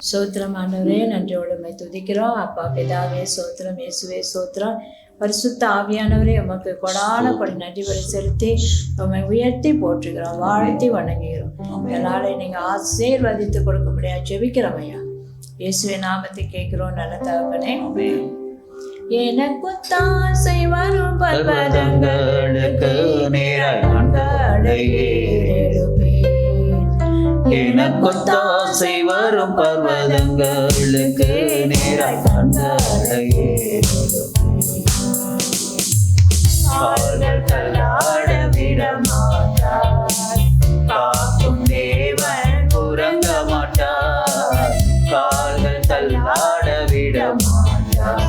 சோத்திரம் ஆண்டவரே, நன்றியோடு உம்மை துதிக்கிறோம். அப்பா பிதாவே சோத்திரம், இயேசுவே சோத்திரம், பரிசுத்த ஆவியானவரே உமக்கு கொடான கொடி நன்றி வரை செலுத்தி உம்மை உயர்த்தி போற்றுகிறோம், வாழ்த்தி வணங்குகிறோம். எல்லாரை நீங்கள் ஆசீர்வதித்து கொடுக்க முடியாது ஜெபிக்கிறோம் ஐயா. இயேசுவின் நாமத்தை கேட்கிறோம் நல்ல தகப்பனே. எனக்கு தாசை வரும் பர்வதங்களுக்கு நேராய் எனக்கு தாசை வரும் பர்வதங்களுக்கு நேராய் கண்களையே தள்ளாட விட மாட்டார், காக்கும் தேவன் உறங்க மாட்டார். கால்கள் தள்ளாட விட மாட்டார்,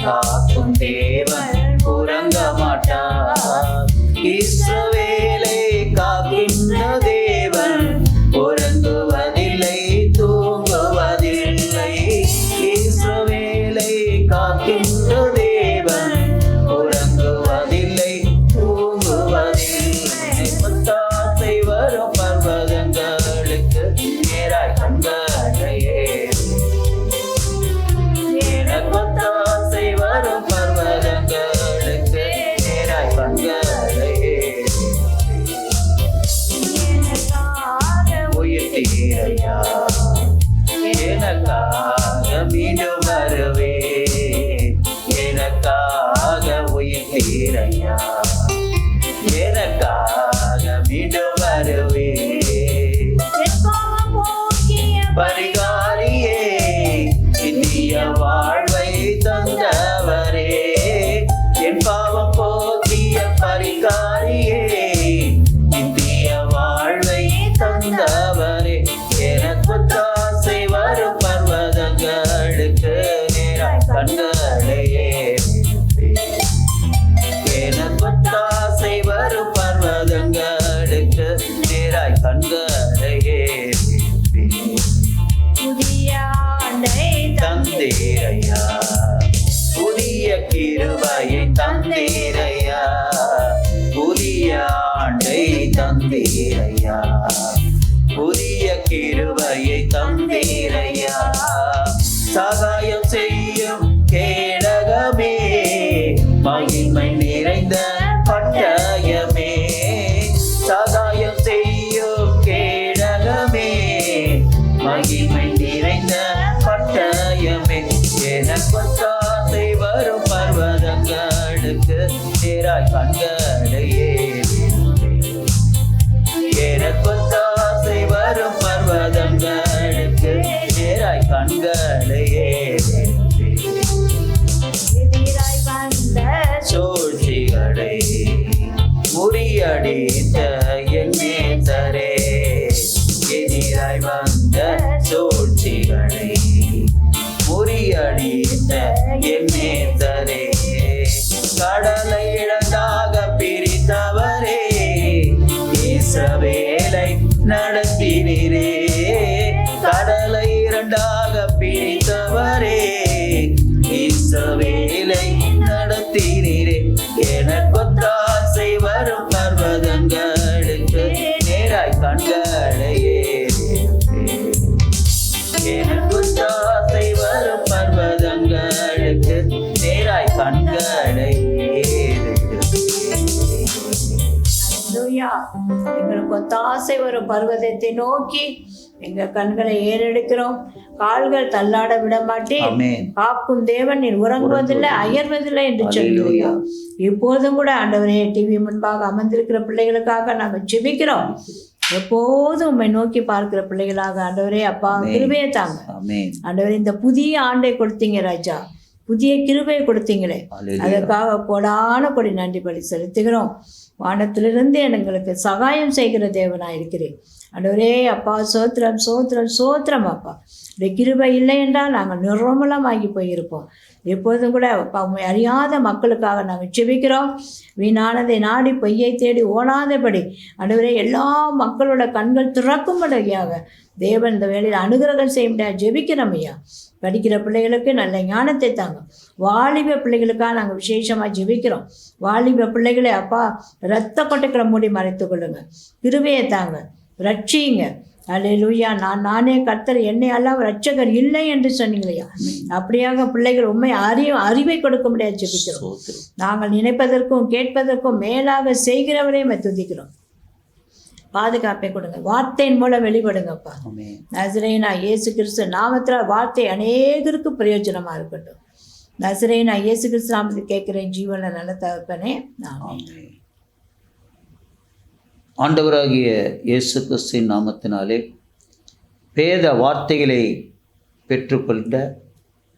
காக்கும் தேவன் உறங்க மாட்டார். இஸ்ரவேலை காக்கின்ற தேவன் உறங்குவதில்லை, தூங்குவதில்லை. இஸ்ரவேலை காக்கின்ற தேவன் உறங்குவதில்லை, தூங்குவதில்லை. தாசை வரும் பர்வதங்களுக்கு நேராய் கண்களையே தாசை வரும் பர்வதங்களுக்கு நேராய் கண்களையே உயிர்த்தீரையா, எனக்காக மீண்டும் வருவே, எனக்காக உயிர்த்தீரையா, எனக்காக மீண்டும் வருவே. பரிகாரியே, இந்திய வாழ்வை தந்தவரே, என் பாவம் போக்கிய பரிகாரியே, இந்திய வாழ்வை தந்தவரே. எனக்கு தாசை வரும் பர்வதங்களுக்கு நேராய் கண்களையே எனக்கு தாசை வரும் பர்வதங்களுக்கு நேராய் கண்களையே தந்தீரையா, புதிய கிருபையை தந்தீரையா, புதிய ஆண்டை தந்தீரையா, புதிய கிருபையை தந்தீரையா. சகாயம் செய்யும் கேடகமே, மகிமை நிறைந்த பட்டயமே, சகாயம் செய்யும் கேடகமே, மகிமை நிறைந்த பட்டயமே. எனக்கு தாசை வரும் பர்வதங்களுக்கு நேராய் கண்களையே எனக்கு தாசை வரும் பர்வதங்களுக்கு நேராய் கண்களையே சூழ்ச்சிகளை முறியடித்த என் நேசரே, எதிராய் வந்த சூழ்ச்சிகளை முறியடித்த என் நேசரே. கடலை இரண்டாக பிரித்தவரே, இஸ்ரவேலை நடத்தினீரே. கடலை இரண்டாக பிரித்தவரே, இஸ்ரவேலை நடத்தினீரே. எனக்கு தாசை வரும் பர்வதங்களுக்கு நேராய் கண்களையே எனக்கு தாசை வரும் பர்வதங்களுக்கு நேராய் கண்களையே. எங்களுக்கு தாசை வரும் பர்வதத்தை நோக்கி எங்க கண்களை ஏறெடுக்கிறோம், கால்கள் தள்ளாட விட மாட்டேன், காக்கும் தேவன் நீர் உறங்குவதில்லை, அயர்வதில்லை என்று சொல்லுவோம். இப்போதும் கூட ஆண்டவரே, டிவி முன்பாக அமர்ந்திருக்கிற பிள்ளைகளுக்காக நாங்கள் ஜெபிக்கிறோம். எப்போதும் உண்மை நோக்கி பார்க்கிற பிள்ளைகளாக ஆண்டவரே அப்பா கிருபையை தாங்க. ஆண்டவரே, இந்த புதிய ஆண்டை கொடுத்தீங்க ராஜா, புதிய கிருபையை கொடுத்தீங்களே, அதற்காக கொடான கொடி நன்றி பலி செலுத்துகிறோம். வானத்திலிருந்து எங்களுக்கு சகாயம் செய்கிற தேவனாக இருக்கிறேன் ஆண்டவரே. அப்பா சோத்திரம் சோத்திரம் சோத்திரம் அப்பா. இந்த கிருபை இல்லை என்றால் நாங்கள் நிர்மலமாகி போயிருப்போம். எப்போதும் கூட அப்பா உண்மை அறியாத மக்களுக்காக நாங்கள் ஜெபிக்கிறோம். வீணானதை நாடி பொய்யை தேடி ஓடாதபடி ஆண்டவரே எல்லா மக்களோட கண்கள் திறக்கும்படியாக தேவன் இந்த வேளையில் அனுகிரகம் செய்ய முடியாது ஜெபிக்கிறோம் ஐயா. படிக்கிற பிள்ளைகளுக்கு நல்ல ஞானத்தை தாங்க. வாலிப பிள்ளைகளுக்காக நாங்கள் விசேஷமாக ஜெபிக்கிறோம். வாலிப பிள்ளைகளை அப்பா இரத்த கொட்டைக்கிற மூடி மறைத்து கொள்ளுங்க, கிருபையை தாங்க, ரட்சியுங்க. அல்லேலூயா. நானே கர்த்தர், என்னை அல்லாமல் இரட்சகர் இல்லை என்று சொன்னீங்களையா. அப்படியாக பிள்ளைகள் உண்மை அறிவை கொடுக்க முடியாது ஜெபிக்கிறோம். நாங்கள் நினைப்பதற்கும் கேட்பதற்கும் மேலாக செய்கிறவரே துதிக்கிறோம். பாதுகாப்பை கொடுங்க, வார்த்தையின் மூலம் வெளிப்படுங்கப்பா. நசரேயனா இயேசு கிறிஸ்து நாமத்தில் வார்த்தை அநேகருக்கு பிரயோஜனமாக இருக்கட்டும். நசரேயனா இயேசு கிறிஸ்து நாமத்தில் கேட்கிறேன் ஜீவன நல்ல தகப்பனே, ஆமென். ஆண்டவராகிய இயேசு கிறிஸ்துவின் நாமத்தினாலே வேத வார்த்தைகளை பெற்றுக்கொண்ட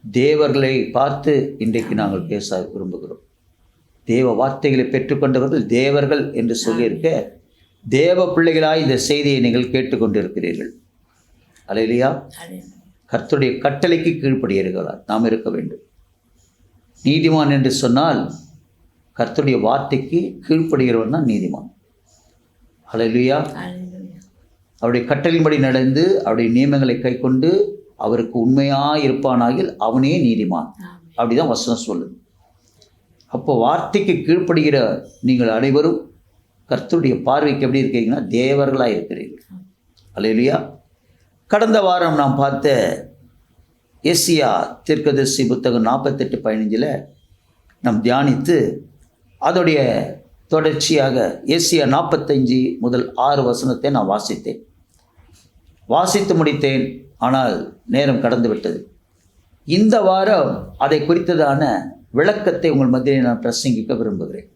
தேவர்களை பார்த்து இன்றைக்கு நாங்கள் பேச விரும்புகிறோம். தேவ வார்த்தைகளை பெற்றுக்கொண்டவர்கள் தேவர்கள் என்று சொல்லியிருக்க, தேவ பிள்ளைகளாய் இந்த செய்தியை நீங்கள் கேட்டுக்கொண்டிருக்கிறீர்கள். அல்லேலூயா. கர்த்தருடைய கட்டளைக்கு கீழ்ப்படுகிறீர்களா நாம் இருக்க வேண்டும். நீதிமான் என்று சொன்னால் கர்த்தருடைய வார்த்தைக்கு கீழ்ப்படுகிறவன் தான் நீதிமான். அல்லேலூயா. அவருடைய கட்டளையின்படி நடந்து அவருடைய நியமங்களை கை கொண்டு அவருக்கு உண்மையாக இருப்பானாகில் அவனே நீதிமான். அப்படிதான் வசனம் சொல்லுது. அப்போ வார்த்தைக்கு கீழ்ப்படுகிற நீங்கள் அனைவரும் கர்த்தருடைய பார்வைக்கு எப்படி இருக்கீங்கன்னா தேவர்களாக இருக்கிறீர்கள். அல்லேலூயா. கடந்த வாரம் நாம் பார்த்த ஏசியா தீர்க்கதரிசி புத்தகம் 48:15 நாம் தியானித்து அதோடைய தொடர்ச்சியாக ஏசியா 45 முதல் 6 வசனத்தை நான் வாசித்து முடித்தேன். ஆனால் நேரம் கடந்து விட்டது. இந்த வாரம் அதை குறித்ததான விளக்கத்தை உங்கள் மத்தியில் நான் பிரசங்கிக்க விரும்புகிறேன்.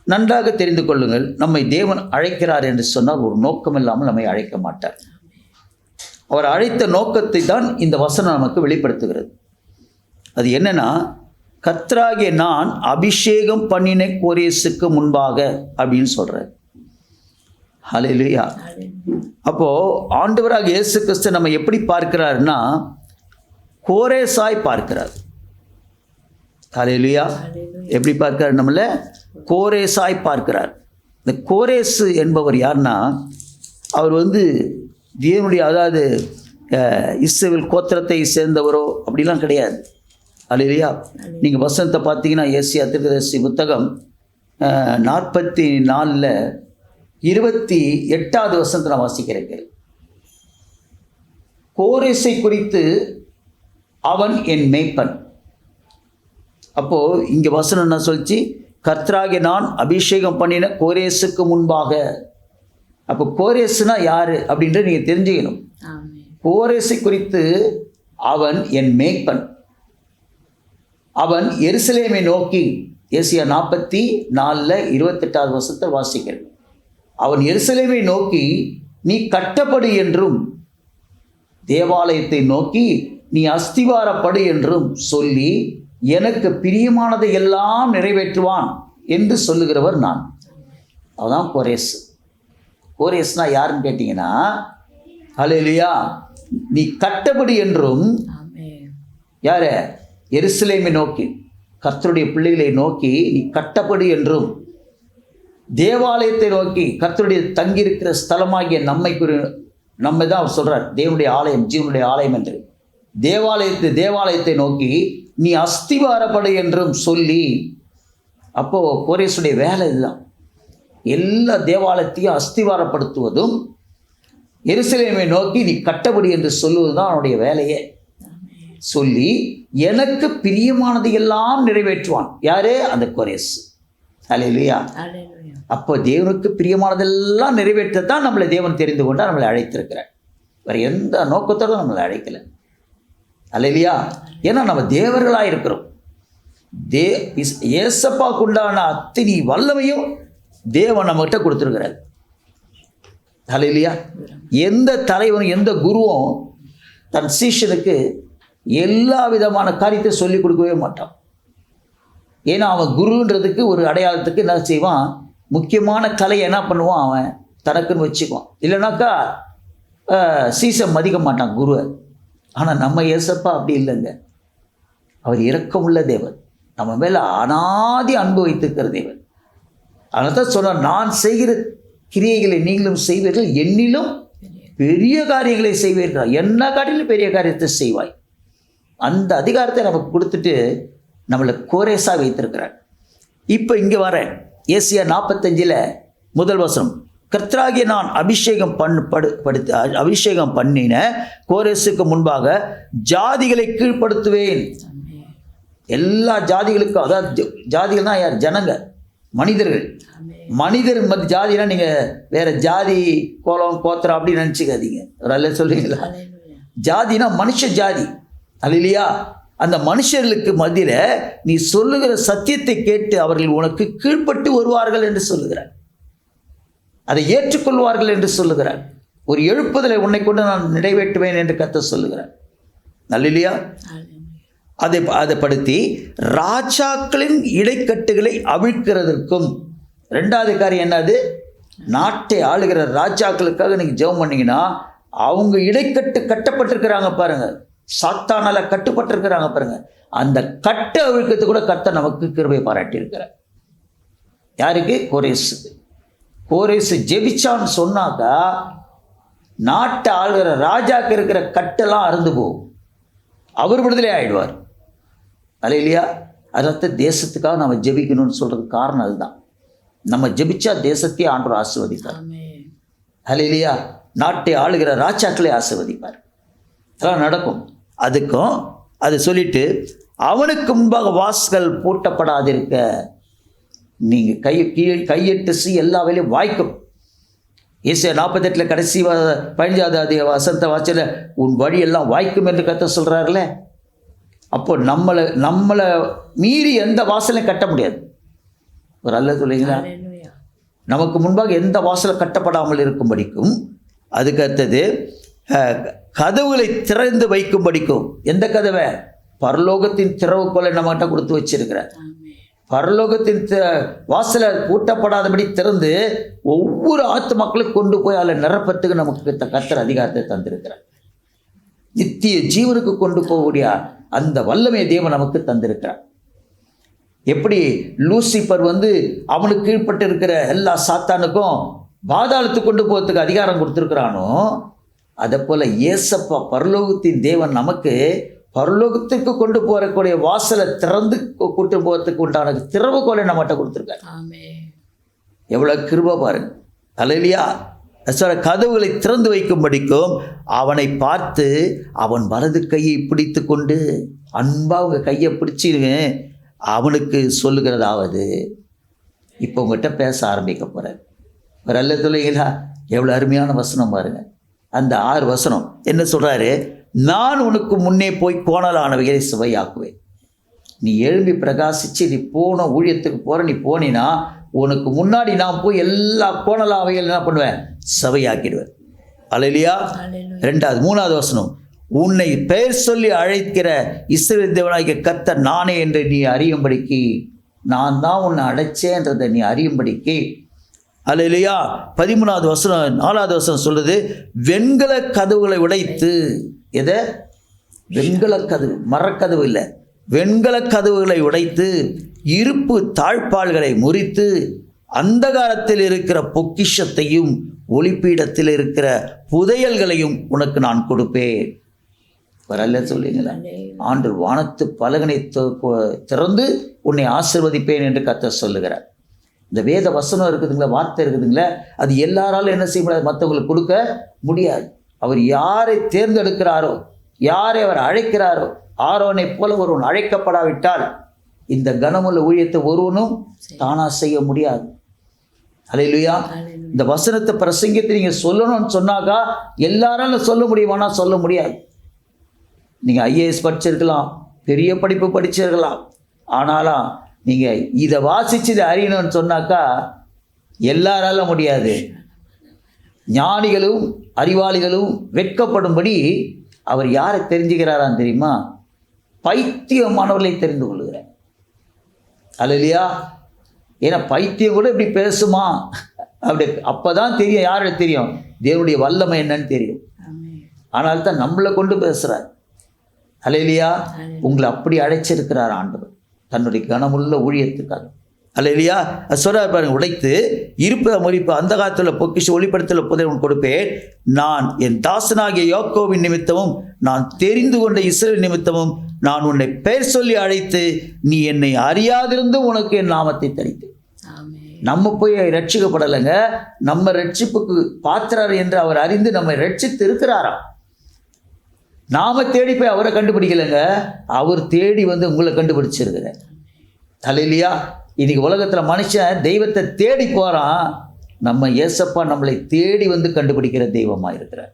நன்றாக தெரிந்து கொள்ளுங்கள், நம்மை தேவன் அழைக்கிறார் என்று சொன்னால் ஒரு நோக்கம் இல்லாமல் நம்மை அழைக்க மாட்டார். அவர் அழைத்த நோக்கத்தை தான் இந்த வசனம் நமக்கு வெளிப்படுத்துகிறது. அது என்னன்னா, கர்த்தராகிய நான் அபிஷேகம் பண்ணின கோரேசுக்கு முன்பாக அப்படின்னு சொல்றார். ஹல்லேலூயா. அப்போ ஆண்டவராகிய இயேசு கிறிஸ்து நம்ம எப்படி பார்க்கிறார்னா கோரேசாய் பார்க்கிறார். ஹல்லேலூயா. எப்படி பார்க்கிறார்? நம்மள கோரேசாய் பார்க்கிறார். இந்த கோரேசு என்பவர் யார்னா, அவர் தேவனுடைய, அதாவது இஸ்ரவேல் கோத்திரத்தை சேர்ந்தவரோ அப்படிலாம் கிடையாது. அல்லேலூயா. நீங்கள் வசனத்தை பார்த்தீங்கன்னா ஏசியா தீர்க்கதரிசி புத்தகம் 44 28வது வசனத்தை நான் வாசிக்கிறேன். கோரேசை குறித்து அவன் என் மேய்ப்பன். அப்போ இங்க வசனம் என்ன சொல்லிச்சு? கர்த்தராகிய நான் அபிஷேகம் பண்ணின கோரேசுக்கு முன்பாக. அப்போ கோரேசுனா யாரு அப்படின்ற நீங்க தெரிஞ்சுக்கணும். கோரேசை குறித்து அவன் என் மேய்ப்பன், அவன் எருசலேமை நோக்கி, ஏசியா 44 28வது வசனத்தை வாசிக்கிறேன். அவன் எருசலேமை நோக்கி நீ கட்டப்படு என்றும் தேவாலயத்தை நோக்கி நீ அஸ்திவாரப்படு என்றும் சொல்லி எனக்கு பிரியமானதை எல்லாம் நிறைவேற்றுவான் என்று சொல்லுகிறவர் நான். அவதான் கோரேஸ். கோரேஸ்னா யாருன்னு கேட்டீங்கன்னா, அல்லேலூயா, நீ கட்டப்படு என்றும், யார? எருசலேமை நோக்கி, கர்த்தருடைய பிள்ளைகளை நோக்கி நீ கட்டப்படு என்றும், தேவாலயத்தை நோக்கி, கர்த்தருடைய தங்கியிருக்கிற ஸ்தலமாகிய நம்மை தான் அவர் சொல்றார், தேவனுடைய ஆலயம், ஜீவனுடைய ஆலயம் என்று. தேவாலயத்தை நோக்கி நீ அஸ்திவாரப்படு என்றும் சொல்லி. அப்போ கோரேசுடைய வேலை இதுதான். எல்லா தேவாலயத்தையும் அஸ்திவாரப்படுத்துவதும் எருசலேமை நோக்கி நீ கட்டப்படு என்று சொல்லுவது தான் அவனுடைய வேலையே. சொல்லி எனக்கு பிரியமானதை எல்லாம் நிறைவேற்றுவான். யாரு? அந்த கோரேஸ். அல்லேலூயா. அப்போ தேவனுக்கு பிரியமானதெல்லாம் நிறைவேற்றத்தான் நம்மளை தேவன் தெரிந்து கொண்டா நம்மளை அழைத்திருக்கிறார். வேறு எந்த நோக்கத்தோடு நம்மளை அழைக்கல. அல்லேலூயா. ஏன்னா நம்ம தேவர்களாக இருக்கிறோம். ஏசப்பாக்கு உண்டான அத்தனை வல்லமையும் தேவன் நம்மகிட்ட கொடுத்துருக்கிறார். அல்லேலூயா. எந்த தலைவனும் எந்த குருவும் தன் சீஷனுக்கு எல்லா விதமான காரியத்தை சொல்லிக் கொடுக்கவே மாட்டான். ஏன்னா அவன் குருன்றதுக்கு ஒரு அடையாளத்துக்கு என்ன செய்வான்? முக்கியமான கலையை என்ன பண்ணுவான்? அவன் தனக்குன்னு வச்சுக்குவான். இல்லைனாக்கா சீசன் மதிக்க மாட்டான் குருவை. ஆனால் நம்ம ஏசப்பா அப்படி இல்லைங்க. அவர் இரக்கமுள்ள தேவன், நம்ம மேலே அனாதி அன்பு வைத்திருக்கிற தேவன். அதனால தான் சொன்னார், நான் செய்கிற கிரியைகளை நீங்களும் செய்வீர்கள், என்னிலும் பெரிய காரியங்களை செய்வீர்கள், என்ன காட்டிலும் பெரிய காரியத்தை செய்வாய். அந்த அதிகாரத்தை நமக்கு கொடுத்துட்டு நம்மளை கோரேஸாக வைத்திருக்கிறார். இப்போ இங்கே வரேன், ஏசியா 45 முதல் வசனம். கர்த்தராகிய நான் அபிஷேகம் பண்ணின கோரேசுக்கு முன்பாக ஜாதிகளை கீழ்ப்படுத்துவேன். எல்லா ஜாதிகளுக்கும், அதாவது ஜாதிகள்னா யார்? ஜனங்க, மனிதர்கள். மனிதர் ஜாதினா நீங்கள் வேற ஜாதி கோலம் கோத்திரம் அப்படின்னு நினச்சிக்காதீங்க. ஒரு அல்ல சொல்றீங்களா? ஜாதினா மனுஷ ஜாதி, அல்லையா? அந்த மனுஷர்களுக்கு மத்தியில் நீ சொல்லுகிற சத்தியத்தை கேட்டு அவர்கள் உனக்கு கீழ்ப்பட்டு வருவார்கள் என்று சொல்லுகிறார். அதை ஏற்றுக்கொள்வார்கள் என்று சொல்லுகிறார். ஒரு எழுப்புதலை உன்னை கொண்டு நான் நிறைவேற்றுவேன் என்று கர்த்தர் சொல்லுகிறார். அல்லையா? அதை படுத்தி ராஜாக்களின் இடைக்கட்டுகளை அவிழ்க்கிறதற்கும். ரெண்டாவது காரியம் என்னது? நாட்டை ஆளுகிற ராஜாக்களுக்காக நீங்கள் ஜெபம் பண்ணீங்கன்னா அவங்க இடைக்கட்டு கட்டப்பட்டிருக்கிறாங்க பாருங்க, சாத்தானால கட்டுப்பட்டிருக்கிறாங்க பாருங்க, அந்த கட்டை அவிழ்க்கிறது கூட கர்த்தர் நமக்கு கிருபை பாராட்டி இருக்கிறார். யாருக்கு? கோரேசுக்கு. கோரேசு ஜெபிச்சான்னு சொன்னாக்கா நாட்டை ஆளுகிற ராஜாக்கு இருக்கிற கட்டெல்லாம் அறுந்து போகும், அவர் விடுதலை ஆயிடுவார். அல்லையா? அதற்கு தேசத்துக்காக நம்ம ஜெபிக்கணும்னு சொல்றதுக்கு காரணம் அதுதான். நம்ம ஜெபிச்சா தேசத்தையே ஆண்டவர் ஆசீர்வதிப்பார். அல்லையா? நாட்டை ஆளுகிற ராஜாக்களை ஆசீர்வதிப்பார். அதெல்லாம் நடக்கும். அதுக்கும் அது சொல்லிட்டு அவனுக்கு முன்பாக வாசல்கள் பூட்டப்படாதிருக்க நீங்கள் கையிட்டு எல்லா வேலையும் வாய்க்கும். ஏசாயா 48 கடைசி 15வது வசனத்தை வாசல உன் வழியெல்லாம் வாய்க்கும் என்று கர்த்தர் சொல்கிறார்ல. அப்போ நம்மளை மீறி எந்த வாசலையும் கட்ட முடியாது. ஒரு அல்ல சொல்லுங்களா? நமக்கு முன்பாக எந்த வாசலும் கட்டப்படாமல் இருக்கும்படிக்கும், அதுக்கு அடுத்தது கதவுகளை திறந்து வைக்கும்படிக்கும். எந்த கதவை? பரலோகத்தின் திறவுகோலை நம்மகிட்ட கொடுத்து வச்சிருக்கிறார். பரலோகத்தின் வாசலை பூட்டப்படாதபடி திறந்து ஒவ்வொரு ஆத்துமாக்களும் கொண்டு போய் அதில் நிரப்பத்துக்கு நமக்கு கர்த்தர் அதிகாரத்தை தந்திருக்கிறார். நித்திய ஜீவனுக்கு கொண்டு போகக்கூடிய அந்த வல்லமை தேவன் நமக்கு தந்திருக்கிறார். எப்படி லூசிபர் அவனுக்கு கீழ்பட்டு இருக்கிற எல்லா சாத்தானுக்கும் பாதாளத்துக்கு கொண்டு போகிறதுக்கு அதிகாரம் கொடுத்துருக்கிறானோ, அதை போல ஏசப்பா பரலோகத்தின் தேவன் நமக்கு பரலோகத்துக்கு கொண்டு போகக்கூடிய வாசலை திறந்து கூட்டு போகிறதுக்கு உண்டான திறவுகோலை நம்மகிட்ட கொடுத்துருக்காரு. எவ்வளோ கிருபை பாருங்க. அல்லையா? கதவுகளை திறந்து வைக்கும்படிக்கும் அவனை பார்த்து அவன் வலது கையை பிடித்து கொண்டு அன்பா அவங்க கையை பிடிச்சிருங்க. அவனுக்கு சொல்லுகிறதாவது இப்போ உங்கள்கிட்ட பேச ஆரம்பிக்க போகிறார். ஒரு அல்ல சொல்லுங்களா? எவ்வளோ அருமையான வசனம் பாருங்க. அந்த 6 வசனம் என்ன சொல்கிறாரு? நான் உனக்கு முன்னே போய் கோணலானவைகளை சுவையாக்குவேன். நீ எழும்பி பிரகாசித்து நீ போன ஊழியத்துக்கு போகிற, நீ போனினா உனக்கு முன்னாடி நான் போய் எல்லா கோணலாவைகள் என்ன பண்ணுவேன்? சபையாக்கிடுவேன். அல்லேலூயா. 3வது வசனம், உன்னை பெயர் சொல்லி அழைக்கிற இஸ்ரவேல் தேவனாகிய கர்த்தர் நானே என்று நீ அறியும்படிக்கு, நான் தான் உன்னை அழைச்சேன்றதை நீ அறியும்படிக்கு. அல்லேலூயா. 13வது வசனம் 4வது வசனம் சொல்லுது, வெண்கல கதவுகளை உடைத்து. எதை? வெண்கல கதவு, மரக்கதவு இல்லை, வெண்கல கதவுகளை உடைத்து இருப்பு தாழ்பால்களை முறித்து அந்தகாரத்தில் இருக்கிற பொக்கிஷத்தையும் ஒளிப்பீடத்தில் இருக்கிற புதையல்களையும் உனக்கு நான் கொடுப்பேன். வரல சொல்லுங்களா? ஆண்டு வானத்து பலகனை திறந்து உன்னை ஆசீர்வதிப்பேன் என்று கர்த்தர் சொல்லுகிறார். இந்த வேத வசனம் இருக்குதுங்களா, வார்த்தை இருக்குதுங்களா, அது எல்லாராலும் என்ன செய்ய முடியாது, மற்றவங்களுக்கு கொடுக்க முடியாது. அவர் யாரை தேர்ந்தெடுக்கிறாரோ, யாரை அவர் அழைக்கிறாரோ, ஆரோனை போல ஒருவன் அழைக்கப்படாவிட்டால் இந்த கனமுள்ள ஊழியத்தை ஒருவனும் தானா செய்ய முடியாது. அல்லேலூயா. இந்த வசனத்தை பிரசங்கத்தை நீங்கள் சொல்லணும்னு சொன்னாக்கா எல்லாராலும் சொல்ல முடியுமானா சொல்ல முடியாது. நீங்கள் ஐஏஎஸ் படிச்சிருக்கலாம், பெரிய படிப்பு படிச்சிருக்கலாம், ஆனாலும் நீங்கள் இதை வாசித்து இதை அறியணும்னு சொன்னாக்கா எல்லாராலும் முடியாது. ஞானிகளும் அறிவாளிகளும் வெட்கப்படும்படி அவர் யாரை தெரிஞ்சுக்கிறாரான்னு தெரியுமா? பைத்தியமானவர்களை தெரிந்து கொள்கிறார். அல்லேலூயா. ஏன்னா பைத்தியம் கூட இப்படி பேசுமா அப்படி, அப்போதான் தெரியும். யாருக்கு தெரியும்? தேவனுடைய வல்லமை என்னன்னு தெரியும். ஆனால் தான் நம்மளை கொண்டு பேசுகிறார். அல்லேலூயா. உங்களை அப்படி அழைச்சிருக்கிறார் ஆண்டவர் தன்னுடைய கனமுள்ள ஊழியத்துக்காக. அல்லேலூயா. சொல்றார் பாருங்க, உடைத்து இருப்ப முறிப்பு அந்த காலத்தில் பொக்கிஷ ஒளிப்படத்தில் புதையல் கொடுப்பேன். நான் என் தாசனாகிய யாக்கோபின் நிமித்தமும் நான் தெரிந்து கொண்ட இஸ்ரவேல் நிமித்தமும் நான் உன்னை பெயர் சொல்லி அழைத்து நீ என்னை அறியாதிருந்து உனக்கு என் நாமத்தை தரித்தேன். நம்ம போய் ரட்சிக்கப்படலைங்க, நம்ம ரட்சிப்புக்கு பாத்திரர் என்று அவர் அறிந்து நம்மை ரட்சித்து இருக்கிறாராம். நாம தேடி போய் அவரை கண்டுபிடிக்கலைங்க, அவர் தேடி வந்து உங்களை கண்டுபிடிச்சிருக்கிற. அல்லேலூயா. இன்னைக்கு உலகத்தில் மனுஷன் தெய்வத்தை தேடி போகிறான், நம்ம ஏசப்பா நம்மளை தேடி வந்து கண்டுபிடிக்கிற தெய்வமாக இருக்கிறார்.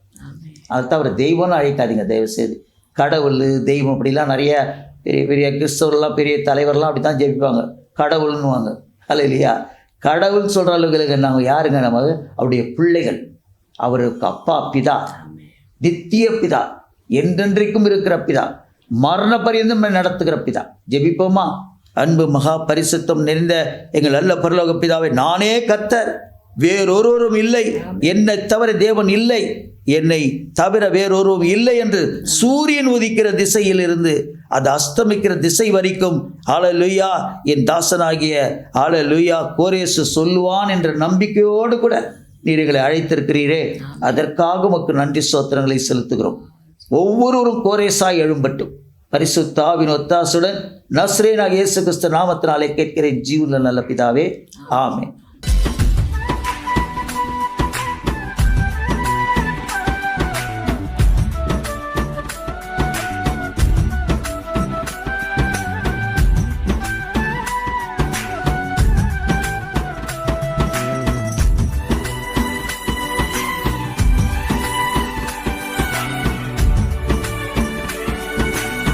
அதை தவிர தெய்வம்னு அழைக்காதீங்க தயவு செய்து. கடவுள் தெய்வம் அப்படிலாம் நிறைய பெரிய பெரிய கிறிஸ்தவர்லாம் பெரிய தலைவர்லாம் அப்படி தான் ஜெபிப்பாங்க, கடவுள்னுவாங்க. அல்லேலூயா. கடவுள் சொல்கிற அளவுக்கு நாங்கள் யாருங்க? நம்ம அவருடைய பிள்ளைகள். அவருக்கு அப்பா பிதா, நித்திய பிதா, என்றென்றைக்கும் இருக்கிற பிதா, மரண பரியந்தம் நடத்துகிற பிதா. ஜெபிப்போமா? அன்பு மகா பரிசுத்தம் நிறைந்த எங்கள் நல்ல பரலோக பிதாவே, நானே கர்த்தர், வேறொருவரும் இல்லை, என்னை தவிர தேவன் இல்லை, என்னை தவிர வேறொருவரும் இல்லை என்று சூரியன் உதிக்கிற திசையில் இருந்து அது அஸ்தமிக்கிற திசை வரைக்கும் ஹல்லேலூயா என் தாசனாகிய ஹல்லேலூயா கோரேசு சொல்லுவான் என்ற நம்பிக்கையோடு கூட நீர் எங்களை அழைத்திருக்கிறீரே, அதற்காக உமக்கு நன்றி ஸ்தோத்திரங்களை செலுத்துகிறோம். ஒவ்வொருவரும் கோரேசாய் எழும்பட்டும். பரிசுத்த ஆவியின் ஒத்தாசுடன் நஸ்ரேனாகிய இயேசு கிறிஸ்து நாமத்தினாலே கேட்கிறேன் ஜீவனுள்ள நல்ல பிதாவே, ஆமென்.